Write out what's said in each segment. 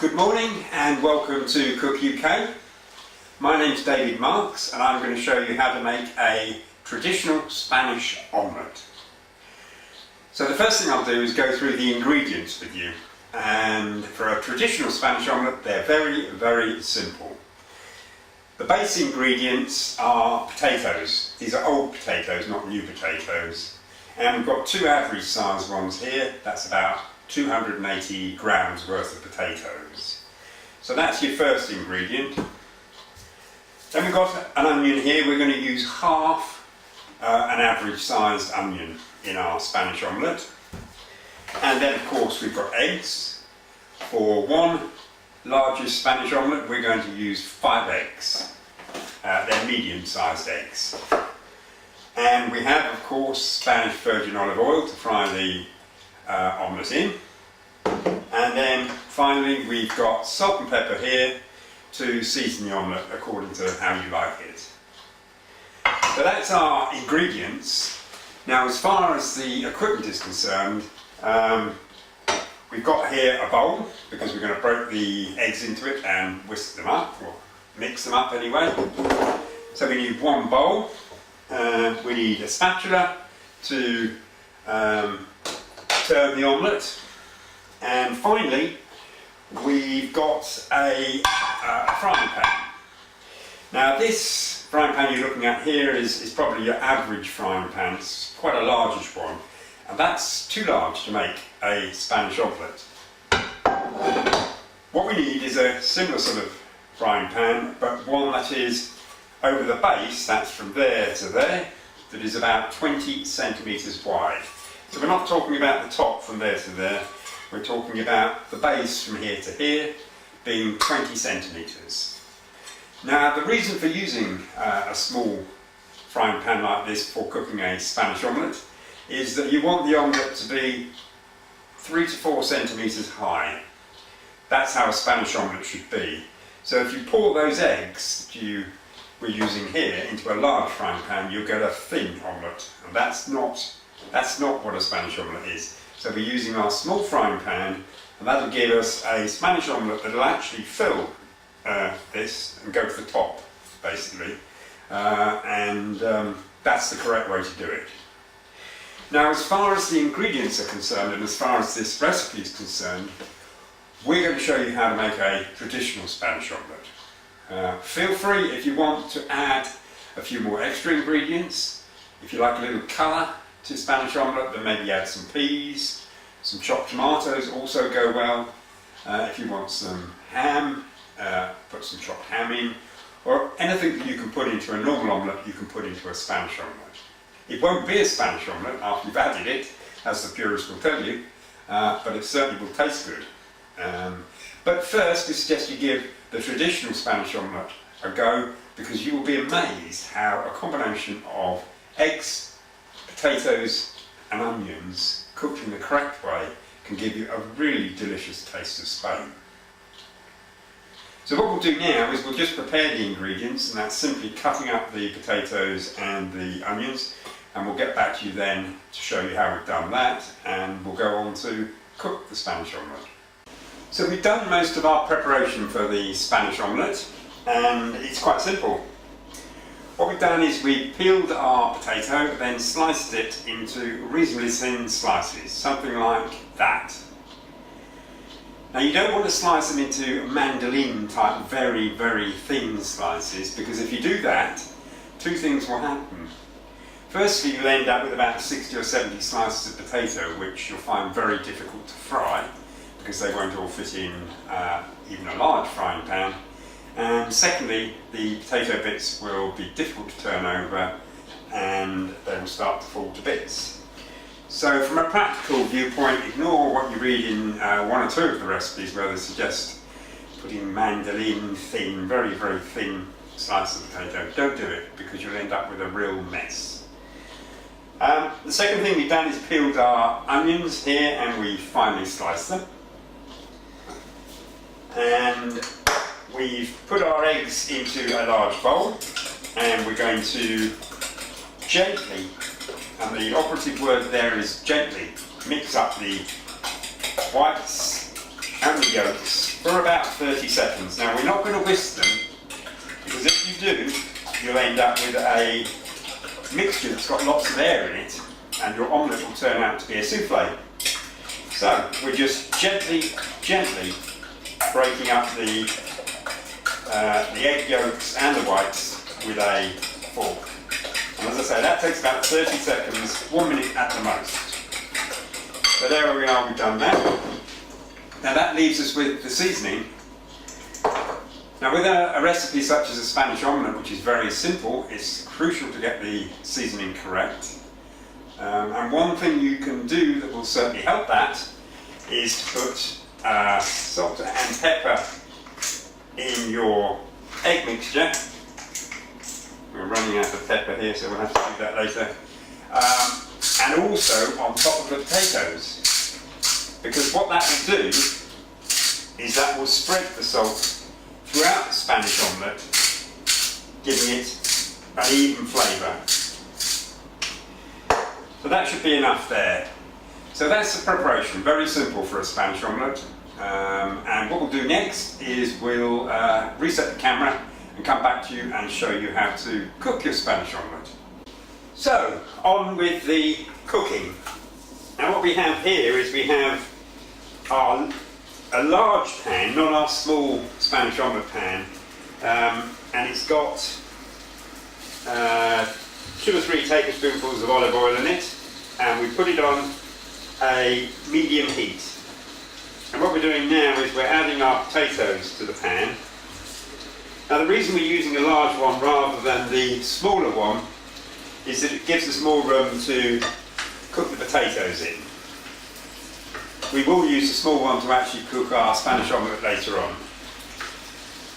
Good morning and welcome to Cook UK. My name's David Marks and I'm going to show you how to make a traditional Spanish omelette. So the first thing I'll do is go through the ingredients with you, and for a traditional Spanish omelette they're very simple. The base ingredients are potatoes. These are old potatoes, not new potatoes, and we've got two average sized ones here. That's about 280 grams worth of potatoes. So that's your first ingredient. Then we've got an onion here. We're going to use half an average sized onion in our Spanish omelette. And then of course we've got eggs. For one largest Spanish omelette we're going to use 5 eggs. They're medium sized eggs. And we have of course Spanish virgin olive oil to fry the omelette in, and then finally we've got salt and pepper here to season the omelette according to how you like it. So that's our ingredients. Now as far as the equipment is concerned, we've got here a bowl because we're going to break the eggs into it and whisk them up, or mix them up anyway. So we need one bowl, we need a spatula to turn the omelette, and finally we've got a frying pan. Now this frying pan you're looking at here is probably your average frying pan. It's quite a largish one, and that's too large to make a Spanish omelette. What we need is a similar sort of frying pan, but one that is over the base, that's from there to there, that is about 20 centimetres wide. So we're not talking about the top from there to there, we're talking about the base from here to here being 20 centimetres. Now the reason for using a small frying pan like this for cooking a Spanish omelette is that you want the omelette to be 3 to 4 centimetres high. That's how a Spanish omelette should be. So if you pour those eggs that we're using here into a large frying pan, you'll get a thin omelette, and that's not what a Spanish omelette is. So we're using our small frying pan, and that'll give us a Spanish omelette that'll actually fill this and go to the top, basically. That's the correct way to do it. Now, as far as the ingredients are concerned, and as far as this recipe is concerned, we're going to show you how to make a traditional Spanish omelette. Feel free, if you want, to add a few more extra ingredients. If you like a little colour to Spanish omelette, then maybe add some peas, some chopped tomatoes also go well. If you want some ham, put some chopped ham in, or anything that you can put into a normal omelette you can put into a Spanish omelette. It won't be a Spanish omelette after you've added it, as the purists will tell you, but it certainly will taste good. But first we suggest you give the traditional Spanish omelette a go, because you will be amazed how a combination of eggs, potatoes and onions cooked in the correct way can give you a really delicious taste of Spain. So what we'll do now is we'll just prepare the ingredients, and that's simply cutting up the potatoes and the onions, and we'll get back to you then to show you how we've done that, and we'll go on to cook the Spanish omelette. So we've done most of our preparation for the Spanish omelette, and it's quite simple. What we've done is we peeled our potato, then sliced it into reasonably thin slices, something like that. Now you don't want to slice them into mandolin type very thin slices, because if you do that, two things will happen. Firstly, you'll end up with about 60 or 70 slices of potato, which you'll find very difficult to fry, because they won't all fit in even a large frying pan. And secondly, the potato bits will be difficult to turn over and they will start to fall to bits. So from a practical viewpoint, ignore what you read in one or two of the recipes where they suggest putting mandolin thin, very thin slices of potato. Don't do it, because you'll end up with a real mess. The second thing we've done is peeled our onions here, and we finely sliced them. And we've put our eggs into a large bowl, and we're going to gently, and the operative word there is gently, mix up the whites and the yolks for about 30 seconds. Now we're not going to whisk them, because if you do, you'll end up with a mixture that's got lots of air in it, and your omelette will turn out to be a souffle. So we're just gently breaking up the egg yolks and the whites with a fork. And as I say, that takes about 30 seconds, 1 minute at the most. So there we are, we've done that. Now that leaves us with the seasoning. Now with a recipe such as a Spanish omelette, which is very simple, it's crucial to get the seasoning correct. And one thing you can do that will certainly help that is to put salt and pepper in your egg mixture. We're running out of pepper here, so we'll have to do that later. And also on top of the potatoes, because what that will do is that will spread the salt throughout the Spanish omelette, giving it an even flavour. So that should be enough there. So that's the preparation, very simple for a Spanish omelette. And what we'll do next is we'll reset the camera and come back to you and show you how to cook your Spanish omelette. So, on with the cooking. Now what we have here is we have a large pan, not our small Spanish omelette pan, and it's got 2 or 3 tablespoonfuls of olive oil in it, and we put it on a medium heat. And what we're doing now is we're adding our potatoes to the pan. Now the reason we're using a large one rather than the smaller one is that it gives us more room to cook the potatoes in. We will use the small one to actually cook our Spanish omelette later on.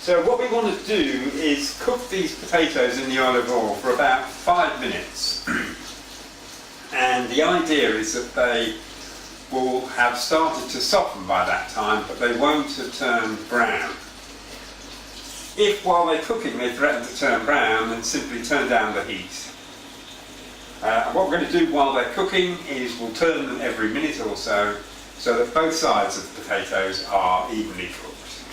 So what we want to do is cook these potatoes in the olive oil for about 5 minutes. And the idea is that they will have started to soften by that time, but they won't have turned brown. If while they're cooking they threaten to turn brown, then simply turn down the heat. And what we're going to do while they're cooking is we'll turn them every minute or so that both sides of the potatoes are evenly cooked.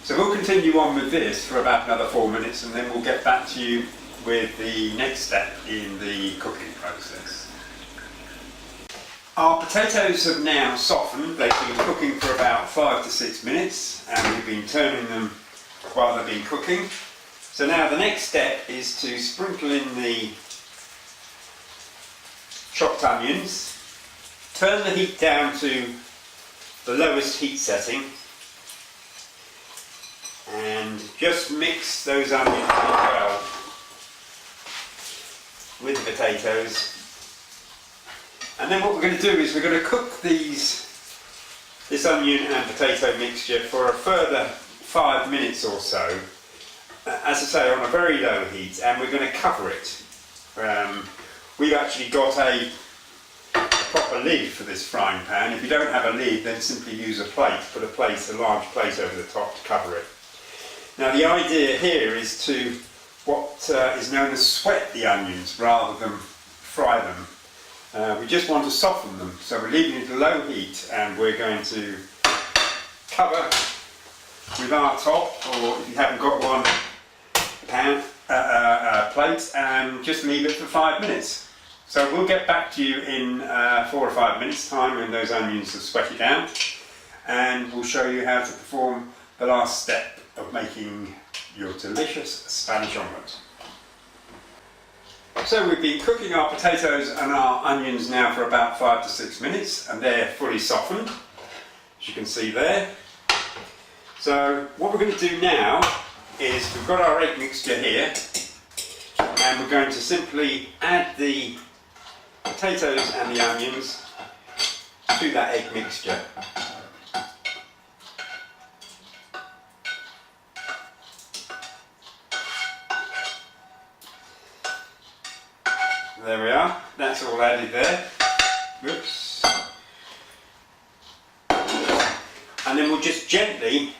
So we'll continue on with this for about another 4 minutes, and then we'll get back to you with the next step in the cooking process. Our potatoes have now softened. They've been cooking for about 5 to 6 minutes, and we've been turning them while they've been cooking. So now the next step is to sprinkle in the chopped onions, turn the heat down to the lowest heat setting, and just mix those onions well with the potatoes. And then what we're going to do is we're going to cook this onion and potato mixture for a further 5 minutes or so, as I say, on a very low heat, and we're going to cover it. We've actually got a proper lid for this frying pan. If you don't have a lid, then simply use a plate. Put a large plate over the top to cover it. Now the idea here is to what is known as sweat the onions rather than fry them. We just want to soften them, so we're leaving it at a low heat, and we're going to cover with our top, or if you haven't got one, plate, and just leave it for 5 minutes. So we'll get back to you in 4 or 5 minutes time when those onions have sweated out, and we'll show you how to perform the last step of making your delicious Spanish omelette. So we've been cooking our potatoes and our onions now for about 5 to 6 minutes, and they're fully softened, as you can see there. So what we're going to do now is we've got our egg mixture here, and we're going to simply add the potatoes and the onions to that egg mixture. There we are, that's all added there. Oops. And then we'll just gently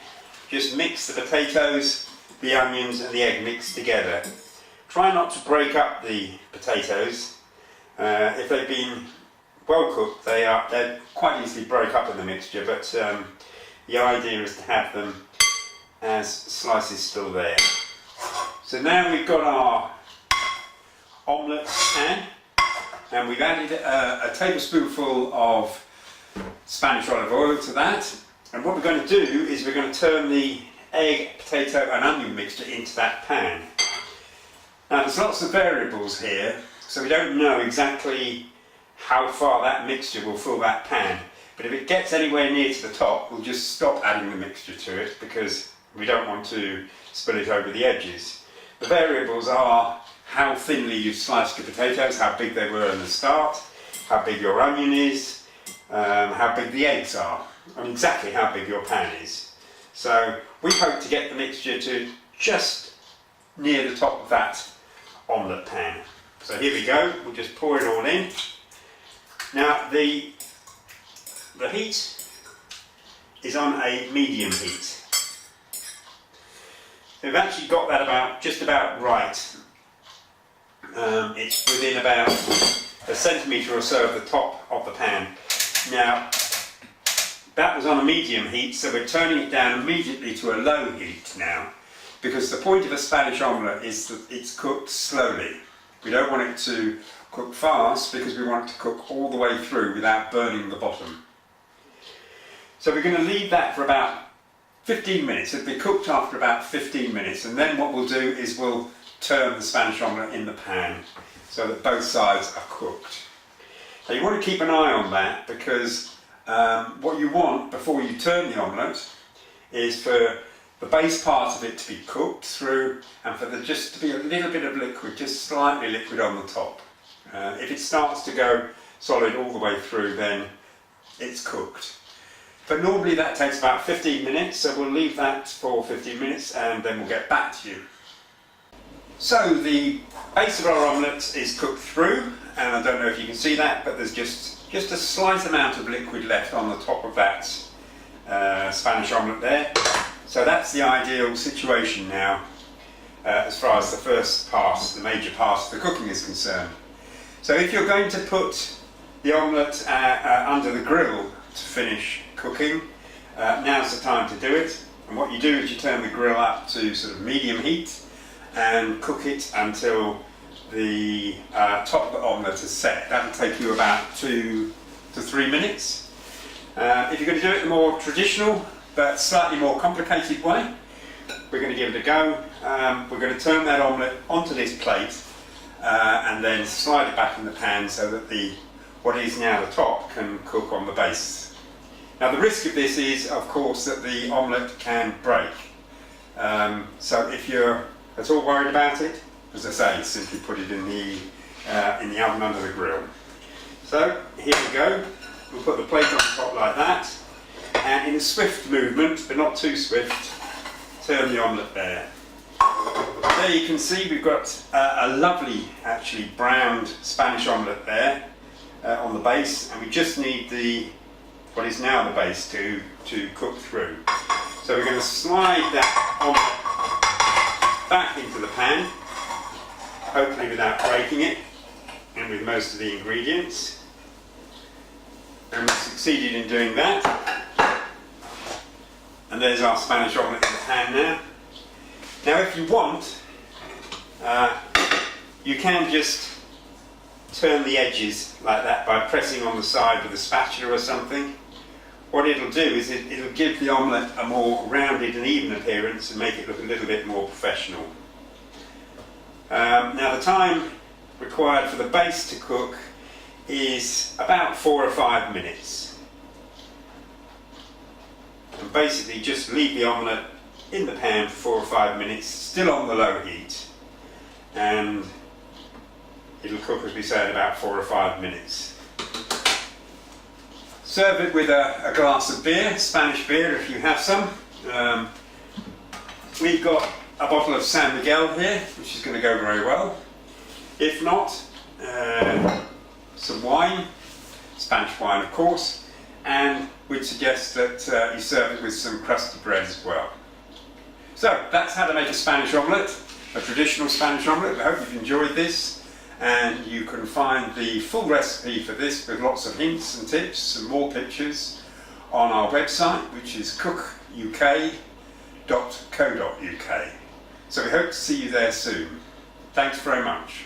mix the potatoes, the onions and the egg mixed together. Try not to break up the potatoes. If they've been well cooked, they quite easily break up in the mixture, but The idea is to have them as slices still there. So now we've got our omelette pan, and we've added a tablespoonful of Spanish olive oil to that. And what we're going to do is we're going to turn the egg, potato and onion mixture into that pan. Now there's lots of variables here, so we don't know exactly how far that mixture will fill that pan. But if it gets anywhere near to the top, we'll just stop adding the mixture to it because we don't want to spill it over the edges. The variables are how thinly you've sliced your potatoes, how big they were in the start, how big your onion is, how big the eggs are, and exactly how big your pan is. So we hope to get the mixture to just near the top of that omelette pan. So here we go, we'll just pour it all in. Now the heat is on a medium heat. We've actually got that just about right. It's within about a centimetre or so of the top of the pan. Now that was on a medium heat, so we're turning it down immediately to a low heat now, because the point of a Spanish omelette is that it's cooked slowly. We don't want it to cook fast because we want it to cook all the way through without burning the bottom. So we're going to leave that for about 15 minutes. It'll be cooked after about 15 minutes, and then what we'll do is we'll turn the Spanish omelette in the pan so that both sides are cooked. Now you want to keep an eye on that, because what you want before you turn the omelette is for the base part of it to be cooked through, and for there just to be a little bit of liquid, just slightly liquid on the top. If it starts to go solid all the way through, then it's cooked. But normally that takes about 15 minutes, so we'll leave that for 15 minutes and then we'll get back to you. So the base of our omelette is cooked through, and I don't know if you can see that, but there's just a slight amount of liquid left on the top of that Spanish omelette there. So that's the ideal situation now as far as the first part, the major part of the cooking is concerned. So if you're going to put the omelette under the grill to finish cooking, now's the time to do it. And what you do is you turn the grill up to sort of medium heat and cook it until the top of the omelette is set. That'll take you about 2 to 3 minutes. If you're going to do it the more traditional but slightly more complicated way, we're going to give it a go. We're going to turn that omelette onto this plate and then slide it back in the pan so that what is now the top can cook on the base. Now the risk of this is, of course, that the omelette can break. So if you're at all worried about it, as I say, simply put it in the oven under the grill. So here we go. We'll put the plate on top like that, and in a swift movement, but not too swift, turn the omelette there. There you can see we've got a lovely, actually browned Spanish omelette there on the base, and we just need what is now the base to cook through. So we're going to slide that omelette back into the pan, hopefully without breaking it, and with most of the ingredients. And we've succeeded in doing that. And there's our Spanish omelette in the pan now. Now if you want, you can just turn the edges like that by pressing on the side with a spatula or something. What it'll do is it'll give the omelette a more rounded and even appearance and make it look a little bit more professional. Now the time required for the base to cook is about 4 or 5 minutes. And basically just leave the omelette in the pan for 4 or 5 minutes, still on the low heat, and it'll cook, as we said, about 4 or 5 minutes. Serve it with a glass of beer, Spanish beer if you have some. We've got a bottle of San Miguel here, which is going to go very well. If not, some wine, Spanish wine of course, and we'd suggest that you serve it with some crusty bread as well. So that's how to make a Spanish omelette, a traditional Spanish omelette. I hope you've enjoyed this, and you can find the full recipe for this with lots of hints and tips and more pictures on our website, which is cookuk.co.uk. So we hope to see you there soon. Thanks very much.